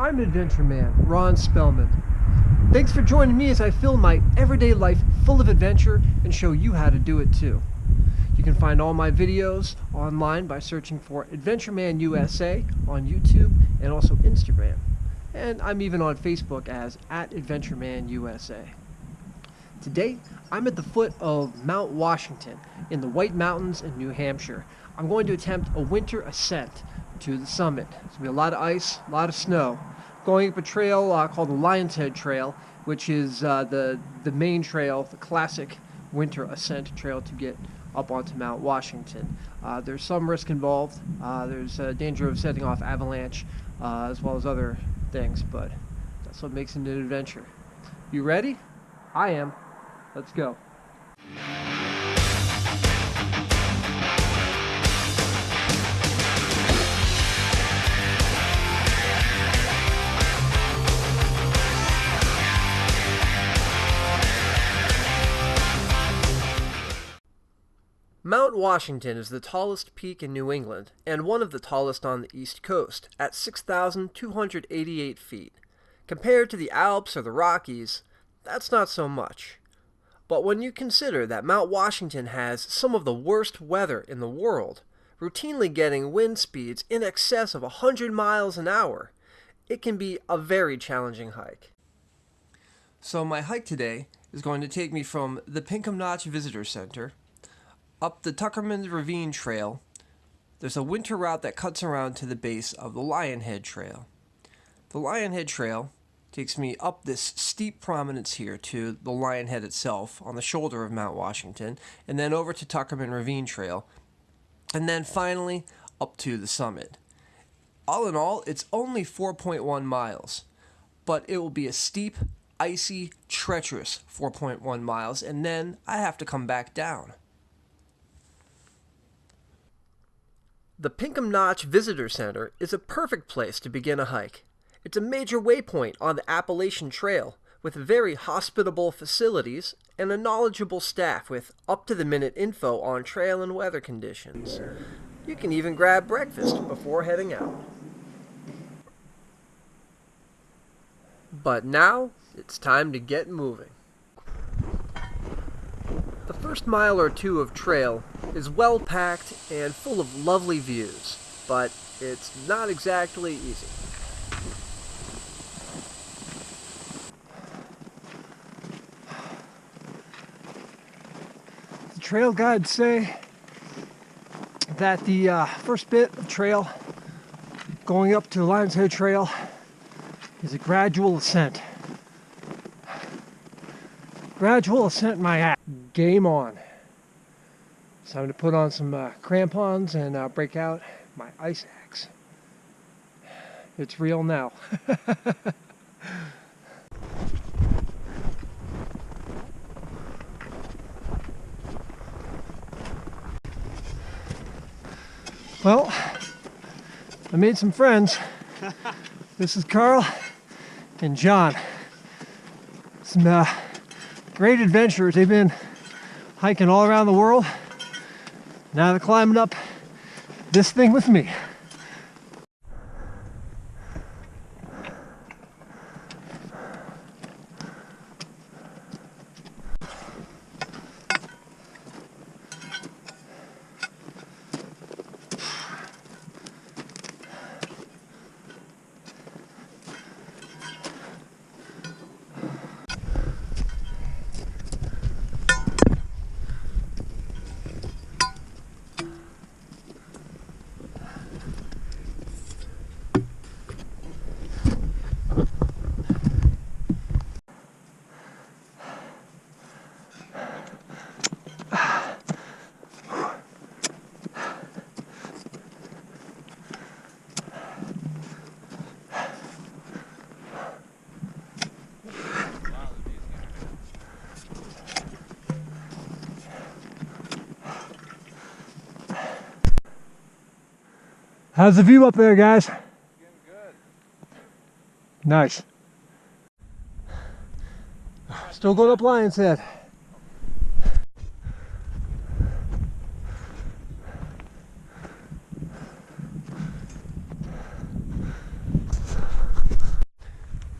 I'm Adventure Man, Ron Spellman. Thanks for joining me as I film my everyday life full of adventure and show you how to do it too. You can find all my videos online by searching for Adventure Man USA on YouTube and also Instagram. And I'm even on Facebook as @AdventureManUSA. Today, I'm at the foot of Mount Washington in the White Mountains in New Hampshire. I'm going to attempt a winter ascent to the summit. There's going to be a lot of ice, a lot of snow. Going up a trail called the Lion's Head Trail, which is the main trail, the classic winter ascent trail to get up onto Mount Washington. There's some risk involved. There's a danger of setting off avalanche as well as other things, but that's what makes it an adventure. You ready? I am. Let's go. Mount Washington is the tallest peak in New England and one of the tallest on the East Coast at 6,288 feet. Compared to the Alps or the Rockies, that's not so much. But when you consider that Mount Washington has some of the worst weather in the world, routinely getting wind speeds in excess of 100 miles an hour, it can be a very challenging hike. So my hike today is going to take me from the Pinkham Notch Visitor Center up the Tuckerman Ravine Trail. There's a winter route that cuts around to the base of the Lionhead Trail. The Lionhead Trail takes me up this steep prominence here to the Lionhead itself on the shoulder of Mount Washington, and then over to Tuckerman Ravine Trail, and then finally up to the summit. All in all, it's only 4.1 miles, but it will be a steep, icy, treacherous 4.1 miles, and then I have to come back down. The Pinkham Notch Visitor Center is a perfect place to begin a hike. It's a major waypoint on the Appalachian Trail with very hospitable facilities and a knowledgeable staff with up-to-the-minute info on trail and weather conditions. You can even grab breakfast before heading out. But now, it's time to get moving. The first mile or two of trail is well packed and full of lovely views, but it's not exactly easy. The trail guides say that the first bit of trail going up to the Lion's Head Trail is a gradual ascent. Gradual ascent, my ass. Game on. It's time to put on some crampons and break out my ice axe. It's real now. Well, I made some friends. This is Carl and John. Some great adventurers. They've been hiking all around the world. Now they're climbing up this thing with me. How's the view up there, guys? Getting good. Nice. Still going up Lion's Head.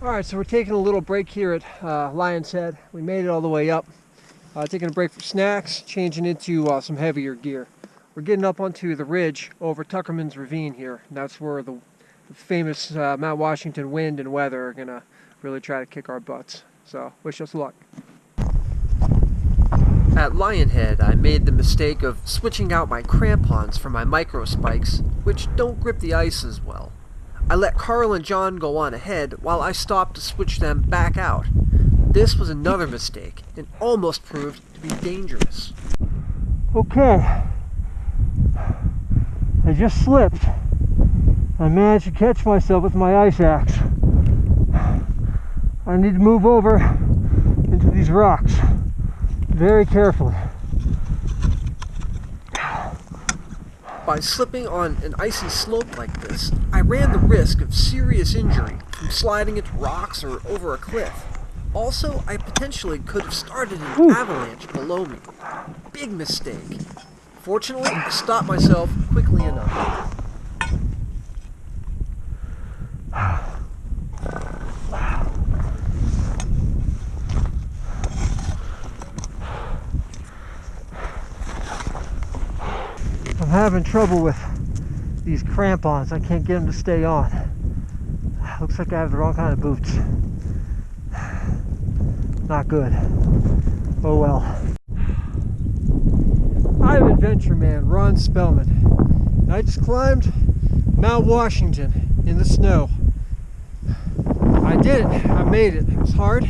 Alright, so we're taking a little break here at Lion's Head. We made it all the way up. Taking a break for snacks, changing into some heavier gear. We're getting up onto the ridge over Tuckerman's Ravine here. And that's where the famous Mount Washington wind and weather are going to really try to kick our butts. So, wish us luck. At Lionhead, I made the mistake of switching out my crampons for my micro spikes, which don't grip the ice as well. I let Carl and John go on ahead while I stopped to switch them back out. This was another mistake and almost proved to be dangerous. Okay, I just slipped. I managed to catch myself with my ice axe. I need to move over into these rocks very carefully. By slipping on an icy slope like this, I ran the risk of serious injury from sliding into rocks or over a cliff. Also, I potentially could have started an avalanche below me. Big mistake. Fortunately, I stopped myself quickly enough. I'm having trouble with these crampons. I can't get them to stay on. Looks like I have the wrong kind of boots. Not good. Oh well. I'm adventure man Ron Spellman. And I just climbed Mount Washington in the snow. I did it. I made it. It was hard.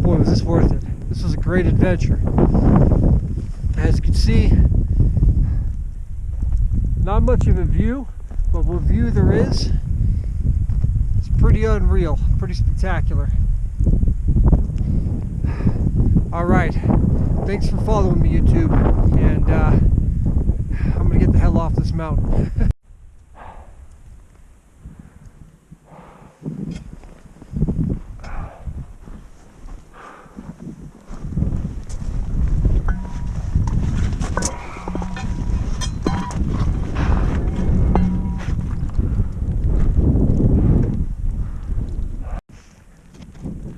Boy, was this worth it. This was a great adventure. As you can see, not much of a view, but what view there is, it's pretty unreal, pretty spectacular. Alright, thanks for following me, YouTube, and I'm gonna get the hell off this mountain.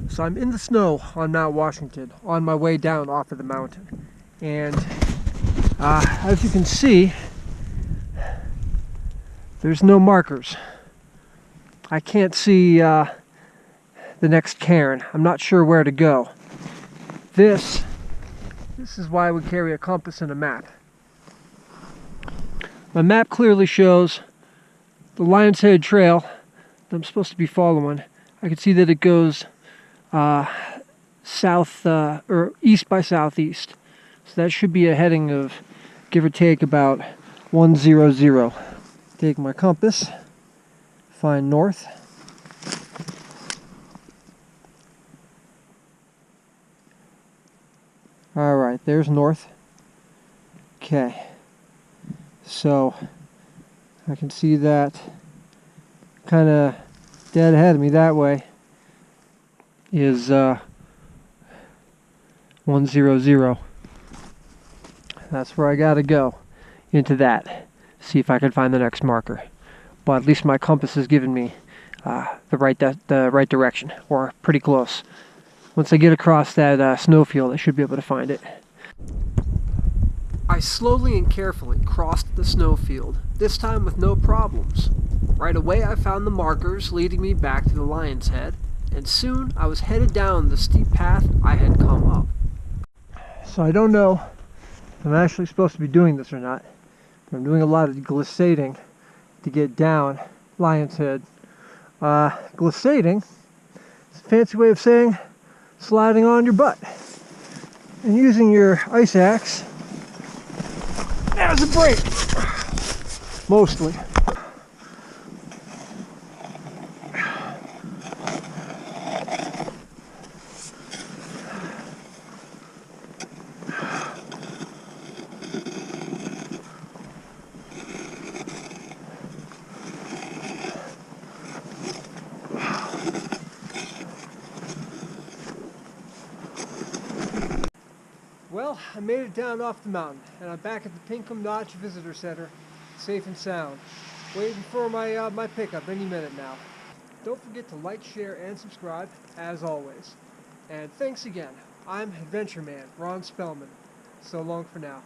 So I'm in the snow on Mount Washington, on my way down off of the mountain. And as you can see, there's no markers. I can't see the next cairn. I'm not sure where to go. This is why I would carry a compass and a map. My map clearly shows the Lion's Head Trail that I'm supposed to be following. I can see that it goes south or east by southeast, so that should be a heading of give or take about 100. Take my compass, find north. All right, there's north. Okay, so I can see that kind of dead ahead of me that way is 100. That's where I gotta go, into that, see if I can find the next marker. But at least my compass has given me the right direction, or pretty close. Once I get across that snowfield, I should be able to find it. I slowly and carefully crossed the snowfield, this time with no problems. Right away I found the markers leading me back to the Lion's Head, and soon I was headed down the steep path I had come up. So I don't know if I'm actually supposed to be doing this or not, but I'm doing a lot of glissading to get down Lion's Head. Glissading is a fancy way of saying sliding on your butt and using your ice axe as a brake, mostly. Well, I made it down off the mountain, and I'm back at the Pinkham Notch Visitor Center, safe and sound, waiting for my pickup any minute now. Don't forget to like, share, and subscribe, as always. And thanks again. I'm Adventure Man, Ron Spellman. So long for now.